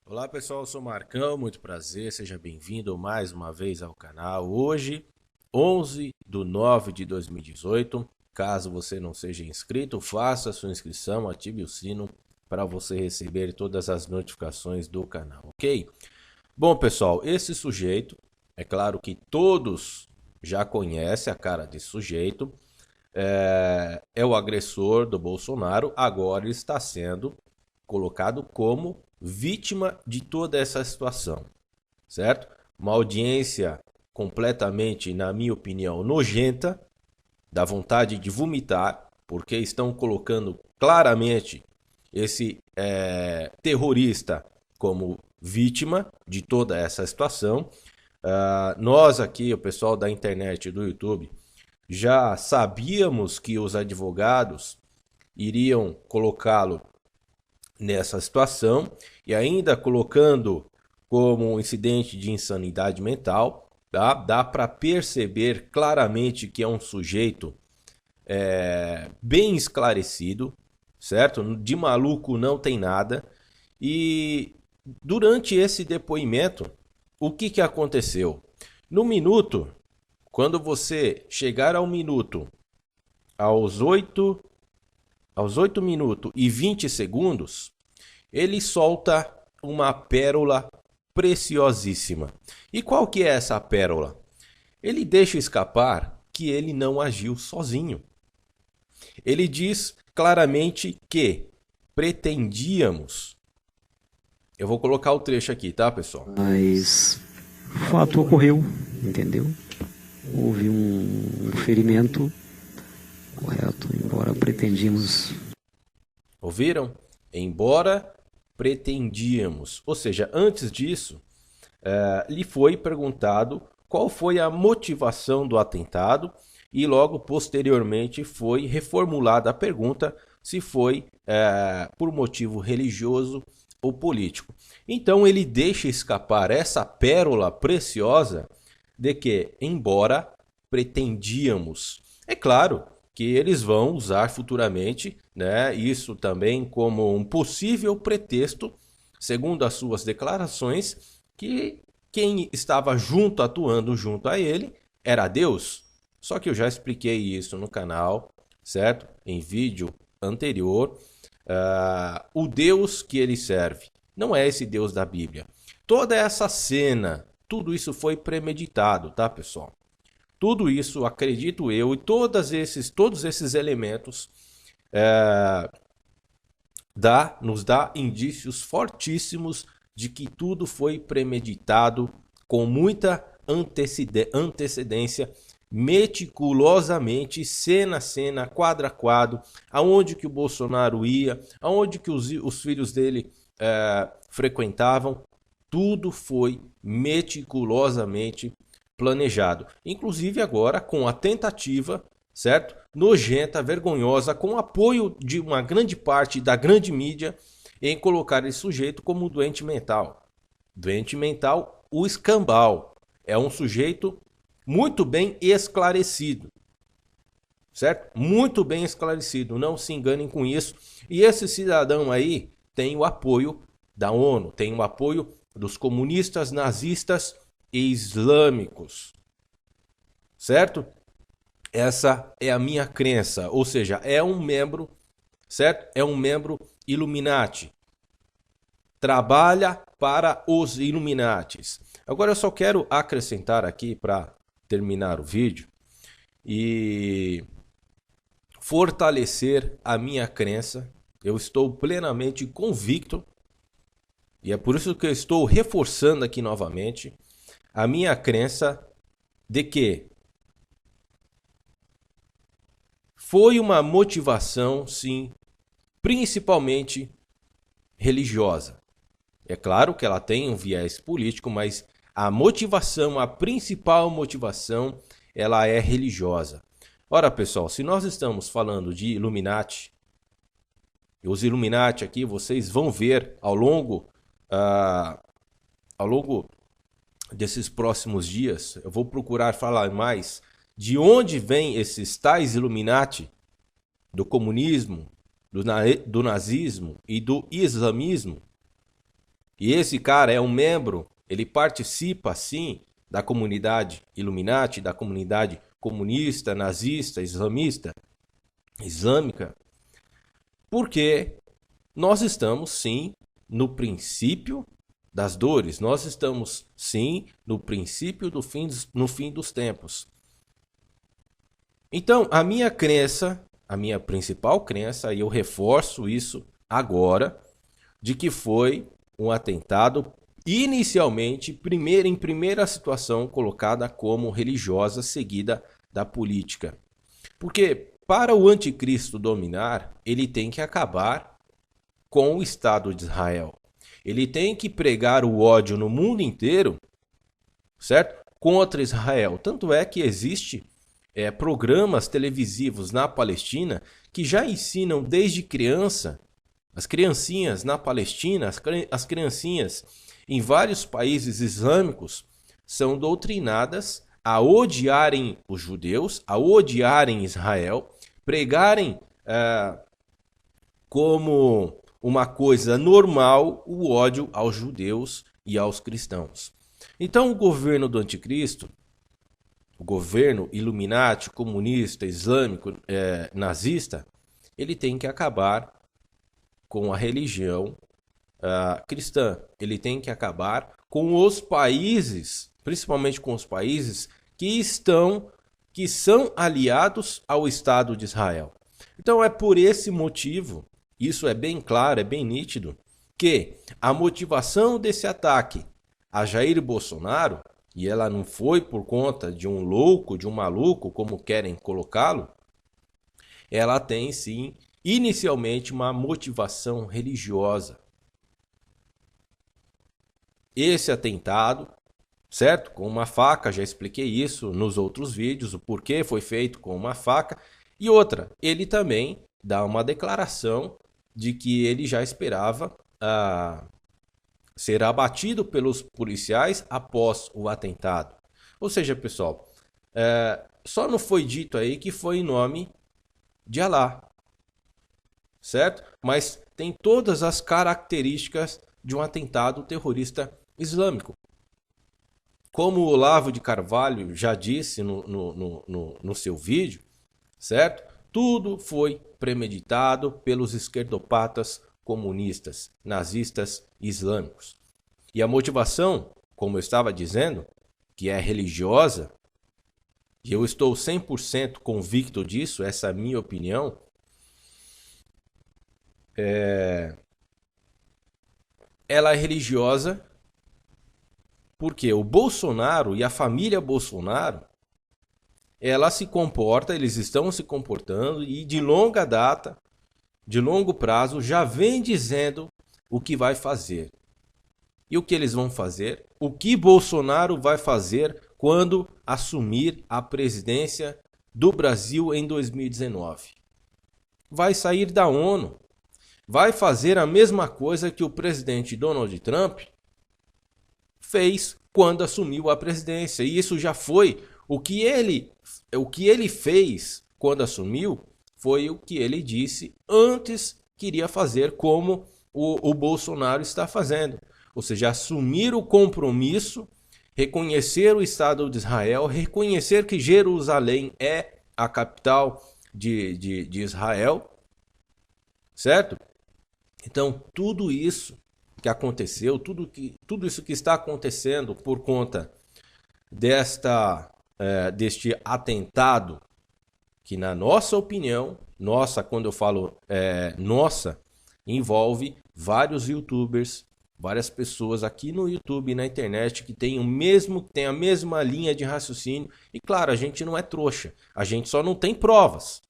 Olá pessoal, eu sou o Marcão, muito prazer, seja bem-vindo mais uma vez ao canal. Hoje, 11 de nove de 2018, caso você não seja inscrito, faça a sua inscrição, ative o sino para você receber todas as notificações do canal, ok? Bom pessoal, esse sujeito, é claro que todos já conhecem a cara desse sujeito, é o agressor do Bolsonaro, agora ele está sendo colocado como vítima de toda essa situação, certo? Uma audiência completamente, na minha opinião, nojenta, dá vontade de vomitar, porque estão colocando claramente esse terrorista como vítima de toda essa situação. Nós aqui, o pessoal da internet e do YouTube, já sabíamos que os advogados iriam colocá-lo nessa situação e ainda colocando como um incidente de insanidade mental, tá? Dá para perceber claramente que é um sujeito bem esclarecido, certo? De maluco não tem nada. E durante esse depoimento, o que aconteceu? No minuto, quando você chegar ao minuto, aos 8 minutos e 20 segundos, ele solta uma pérola preciosíssima. E qual que é essa pérola? Ele deixa escapar que ele não agiu sozinho. Ele diz claramente que pretendíamos. Eu vou colocar o trecho aqui, tá, pessoal? Mas o fato ocorreu, entendeu? Houve um ferimento, correto, embora pretendíamos. Ouviram? Embora pretendíamos. Ou seja, antes disso, lhe foi perguntado qual foi a motivação do atentado e logo posteriormente foi reformulada a pergunta se foi por motivo religioso ou político. Então ele deixa escapar essa pérola preciosa de que, embora pretendíamos, é claro que eles vão usar futuramente, né, isso também como um possível pretexto, segundo as suas declarações, que quem estava junto, atuando junto a ele, era Deus. Só que eu já expliquei isso no canal, certo? Em vídeo anterior. O Deus que ele serve não é esse Deus da Bíblia. Toda essa cena, tudo isso foi premeditado, tá, pessoal? Tudo isso, acredito eu, e todos esses elementos nos dá indícios fortíssimos de que tudo foi premeditado com muita antecedência, meticulosamente, cena a cena, quadro a quadro, aonde que o Bolsonaro ia, aonde que os filhos dele frequentavam, tudo foi meticulosamente planejado. Inclusive agora com a tentativa, certo? Nojenta, vergonhosa, com apoio de uma grande parte da grande mídia em colocar esse sujeito como doente mental. Doente mental, o escambau. É um sujeito muito bem esclarecido, certo? Muito bem esclarecido, não se enganem com isso. E esse cidadão aí tem o apoio da ONU, tem o apoio dos comunistas, nazistas e islâmicos, certo? Essa é a minha crença, ou seja, é um membro, certo? É um membro Illuminati. Trabalha para os Illuminatis. Agora eu só quero acrescentar aqui para terminar o vídeo e fortalecer a minha crença. Eu estou plenamente convicto e é por isso que eu estou reforçando aqui novamente a minha crença de que foi uma motivação, sim, principalmente religiosa. É claro que ela tem um viés político, mas a motivação, a principal motivação, ela é religiosa. Ora, pessoal, se nós estamos falando de Illuminati, os Illuminati aqui, vocês vão ver ao longo desses próximos dias, eu vou procurar falar mais de onde vêm esses tais Illuminati do comunismo, do nazismo e do islamismo, e esse cara é um membro, ele participa sim da comunidade Illuminati, da comunidade comunista, nazista, islâmica, porque nós estamos sim no princípio das dores, nós estamos sim no princípio no fim dos tempos. Então, a minha crença, a minha principal crença, e eu reforço isso agora, de que foi um atentado inicialmente, em primeira situação, colocada como religiosa, seguida da política. Porque para o anticristo dominar, ele tem que acabar com o Estado de Israel. Ele tem que pregar o ódio no mundo inteiro, certo? Contra Israel. Tanto é que existe programas televisivos na Palestina que já ensinam desde criança, as criancinhas na Palestina, as criancinhas em vários países islâmicos são doutrinadas a odiarem os judeus, a odiarem Israel, pregarem como uma coisa normal o ódio aos judeus e aos cristãos. Então o governo do anticristo, o governo Illuminati, comunista, islâmico, nazista, ele tem que acabar com a religião cristã. Ele tem que acabar com os países, principalmente com os países que são aliados ao Estado de Israel. Então é por esse motivo, isso é bem claro, é bem nítido, que a motivação desse ataque a Jair Bolsonaro, e ela não foi por conta de um louco, de um maluco, como querem colocá-lo, ela tem sim, inicialmente, uma motivação religiosa. Esse atentado, certo? Com uma faca, já expliquei isso nos outros vídeos, o porquê foi feito com uma faca. E outra, ele também dá uma declaração de que ele já esperava ser abatido pelos policiais após o atentado. Ou seja, pessoal, só não foi dito aí que foi em nome de Alá, certo? Mas tem todas as características de um atentado terrorista islâmico. Como o Olavo de Carvalho já disse no seu vídeo, certo? Tudo foi premeditado pelos esquerdopatas comunistas, nazistas e islâmicos. E a motivação, como eu estava dizendo, que é religiosa, e eu estou 100% convicto disso, essa é a minha opinião, ela é religiosa porque o Bolsonaro e a família Bolsonaro, eles estão se comportando e de longa data, de longo prazo, já vem dizendo o que vai fazer. E o que eles vão fazer? O que Bolsonaro vai fazer quando assumir a presidência do Brasil em 2019? Vai sair da ONU. Vai fazer a mesma coisa que o presidente Donald Trump fez quando assumiu a presidência. E isso já foi o que ele fez quando assumiu, foi o que ele disse antes que iria fazer, como o Bolsonaro está fazendo. Ou seja, assumir o compromisso, reconhecer o Estado de Israel, reconhecer que Jerusalém é a capital de Israel, certo? Então, tudo isso que aconteceu, tudo isso que está acontecendo por conta deste atentado, que na nossa opinião, quando eu falo nossa, envolve vários youtubers, várias pessoas aqui no YouTube e na internet que tem a mesma linha de raciocínio. E claro, a gente não é trouxa, a gente só não tem provas,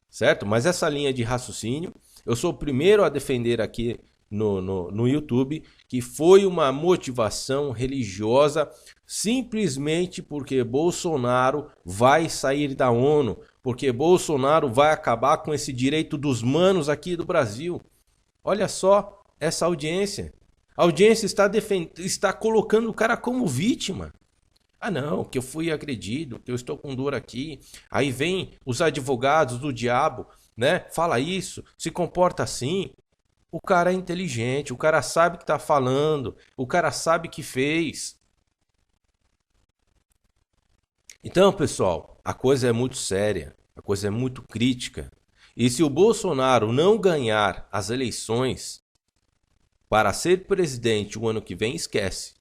certo? Mas essa linha de raciocínio, eu sou o primeiro a defender aqui no YouTube, que foi uma motivação religiosa, simplesmente porque Bolsonaro vai sair da ONU, porque Bolsonaro vai acabar com esse direito dos manos aqui do Brasil. Olha só essa audiência. A audiência está colocando o cara como vítima. Ah não, que eu fui agredido, que eu estou com dor aqui. Aí vem os advogados do diabo, né? Fala isso, se comporta assim. O cara é inteligente, o cara sabe o que está falando, o cara sabe o que fez. Então, pessoal, a coisa é muito séria, a coisa é muito crítica. E se o Bolsonaro não ganhar as eleições para ser presidente o ano que vem, esquece.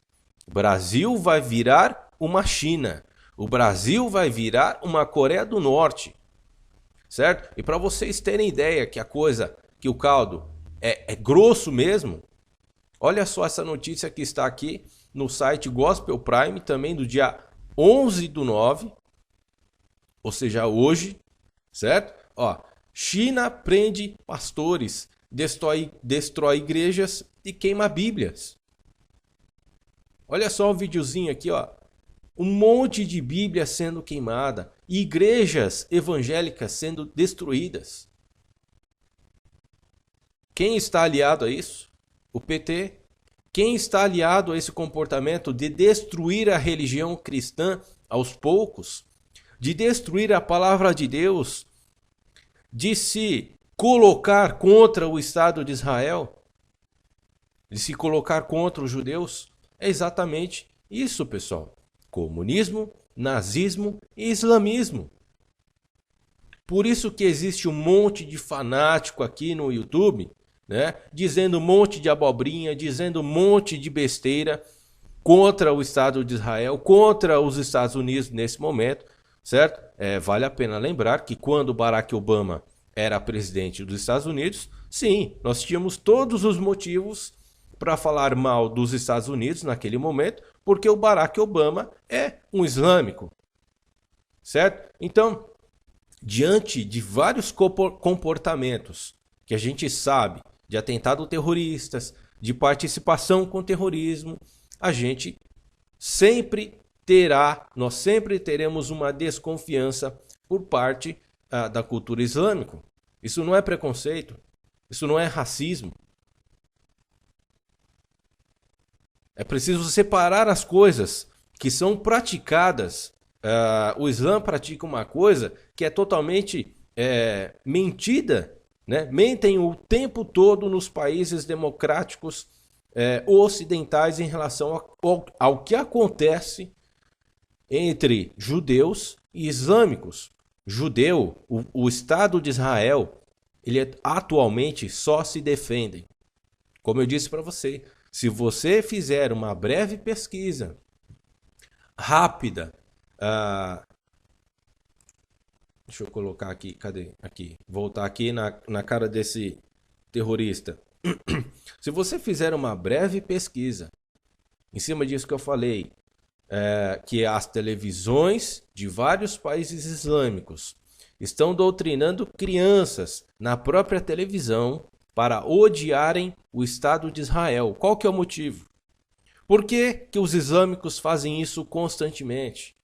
O Brasil vai virar uma China. O Brasil vai virar uma Coreia do Norte. Certo? E para vocês terem ideia que a coisa, que o caldo é grosso mesmo, olha só essa notícia que está aqui no site Gospel Prime, também do dia 11/9, ou seja, hoje, certo? Ó, China prende pastores, destrói igrejas e queima bíblias. Olha só o videozinho aqui, ó. Um monte de bíblia sendo queimada, igrejas evangélicas sendo destruídas. Quem está aliado a isso? O PT. Quem está aliado a esse comportamento de destruir a religião cristã aos poucos, de destruir a palavra de Deus, de se colocar contra o Estado de Israel, de se colocar contra os judeus? É exatamente isso, pessoal. Comunismo, nazismo e islamismo. Por isso que existe um monte de fanático aqui no YouTube, né, dizendo um monte de abobrinha, dizendo um monte de besteira contra o Estado de Israel, contra os Estados Unidos nesse momento, certo? Vale a pena lembrar que quando Barack Obama era presidente dos Estados Unidos, sim, nós tínhamos todos os motivos para falar mal dos Estados Unidos naquele momento, porque o Barack Obama é um islâmico, certo? Então, diante de vários comportamentos que a gente sabe, de atentado terroristas, de participação com terrorismo, a gente nós sempre teremos uma desconfiança por parte da cultura islâmica. Isso não é preconceito, isso não é racismo. É preciso separar as coisas que são praticadas. O Islã pratica uma coisa que é totalmente mentida, né? Mentem o tempo todo nos países democráticos ocidentais em relação ao que acontece entre judeus e islâmicos. O Estado de Israel, ele atualmente só se defendem. Como eu disse para você, se você fizer uma breve pesquisa rápida, deixa eu colocar aqui, cadê? Aqui, voltar aqui na cara desse terrorista. Se você fizer uma breve pesquisa em cima disso que eu falei, que as televisões de vários países islâmicos estão doutrinando crianças na própria televisão para odiarem o Estado de Israel. Qual que é o motivo? Por que os islâmicos fazem isso constantemente?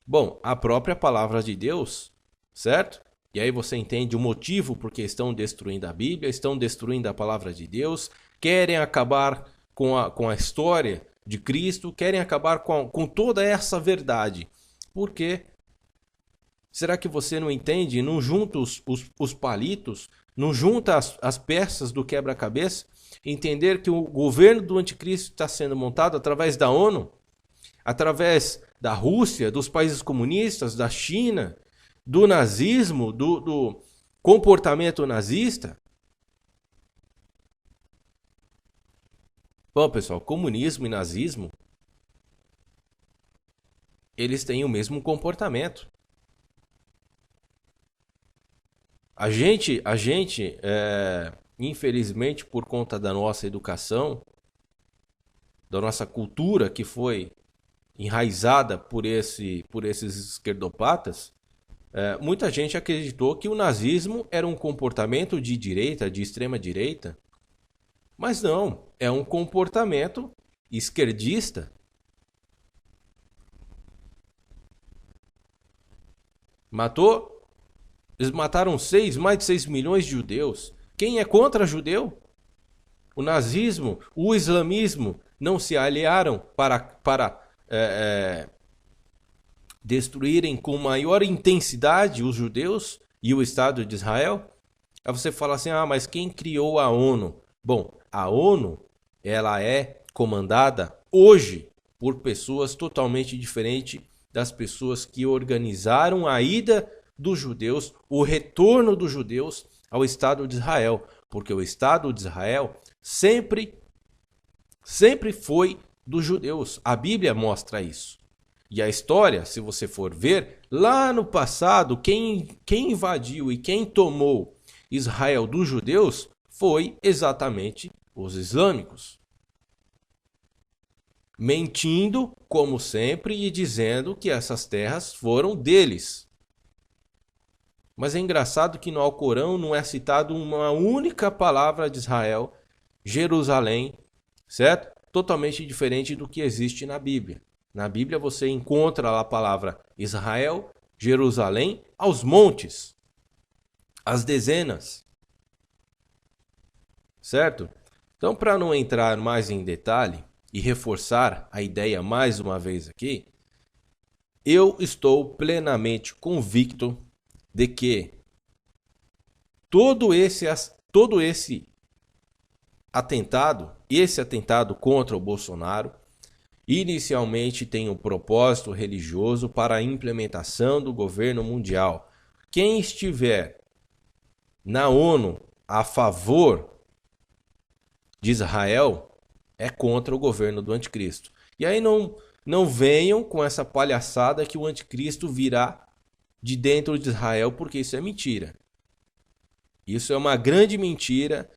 Bom, a própria palavra de Deus, certo? E aí você entende o motivo porque estão destruindo a Bíblia, estão destruindo a palavra de Deus, querem acabar com a história de Cristo, querem acabar com toda essa verdade. Por quê? Será que você não entende? Não junta os palitos? Não junta as peças do quebra-cabeça? Entender que o governo do anticristo está sendo montado através da ONU, através da Rússia, dos países comunistas, da China, do nazismo, do comportamento nazista? Bom, pessoal, comunismo e nazismo, eles têm o mesmo comportamento. A gente, infelizmente, por conta da nossa educação, da nossa cultura que foi enraizada por esses esquerdopatas, muita gente acreditou que o nazismo era um comportamento de direita, de extrema direita, mas não, é um comportamento esquerdista. Eles mataram mais de 6 milhões de judeus. Quem é contra judeu? O nazismo, o islamismo não se aliaram para destruírem com maior intensidade os judeus e o Estado de Israel? Aí você fala assim, mas quem criou a ONU? Bom, a ONU, ela é comandada hoje por pessoas totalmente diferentes das pessoas que organizaram a ida dos judeus, o retorno dos judeus ao Estado de Israel. Porque o Estado de Israel sempre foi dos judeus. A Bíblia mostra isso. E a história, se você for ver, lá no passado, quem invadiu e quem tomou Israel dos judeus foi exatamente os islâmicos. Mentindo, como sempre, e dizendo que essas terras foram deles. Mas é engraçado que no Alcorão não é citado uma única palavra de Israel, Jerusalém, certo? Totalmente diferente do que existe na Bíblia. Na Bíblia você encontra lá a palavra Israel, Jerusalém, aos montes, às dezenas, certo? Então, para não entrar mais em detalhe e reforçar a ideia mais uma vez aqui, eu estou plenamente convicto de que todo esse atentado contra o Bolsonaro, inicialmente tem um propósito religioso para a implementação do governo mundial. Quem estiver na ONU a favor de Israel é contra o governo do anticristo. E aí não venham com essa palhaçada que o anticristo virá de dentro de Israel, porque isso é mentira. Isso é uma grande mentira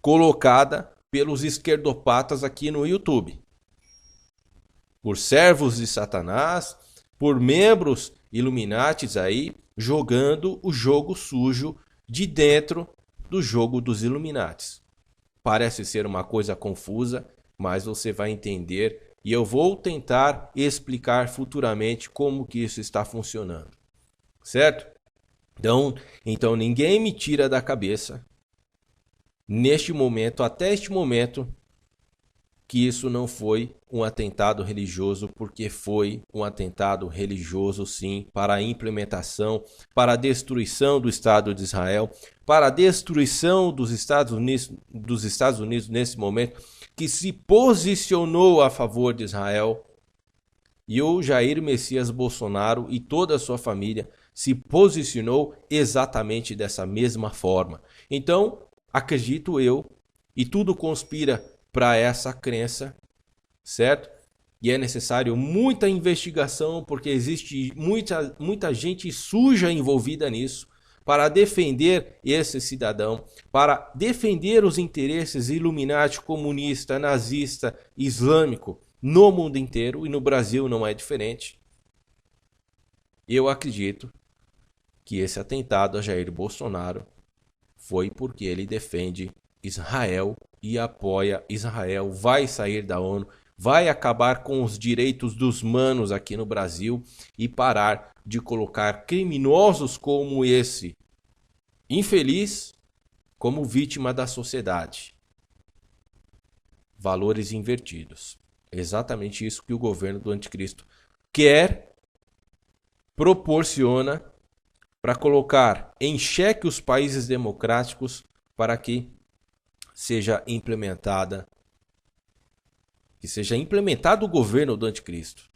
colocada pelos esquerdopatas aqui no YouTube. Por servos de Satanás, por membros Illuminatis aí, jogando o jogo sujo de dentro do jogo dos Illuminatis. Parece ser uma coisa confusa, mas você vai entender e eu vou tentar explicar futuramente como que isso está funcionando. Certo? Então ninguém me tira da cabeça, neste momento, até este momento, que isso não foi um atentado religioso, porque foi um atentado religioso sim, para a implementação, para a destruição do Estado de Israel, para a destruição dos Estados Unidos nesse momento, que se posicionou a favor de Israel. E o Jair Messias Bolsonaro e toda a sua família se posicionou exatamente dessa mesma forma. Então, acredito eu, e tudo conspira para essa crença, certo? E é necessário muita investigação, porque existe muita gente suja envolvida nisso, para defender esse cidadão, para defender os interesses Illuminati, comunista, nazista, islâmico, no mundo inteiro, e no Brasil não é diferente. Eu acredito que esse atentado a Jair Bolsonaro foi porque ele defende Israel e apoia Israel, vai sair da ONU, vai acabar com os direitos dos manos aqui no Brasil e parar de colocar criminosos como esse infeliz como vítima da sociedade. Valores invertidos. Exatamente isso que o governo do anticristo quer, proporciona para colocar em xeque os países democráticos para que seja implementado o governo do anticristo.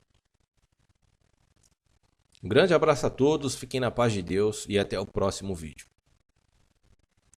Um grande abraço a todos, fiquem na paz de Deus e até o próximo vídeo.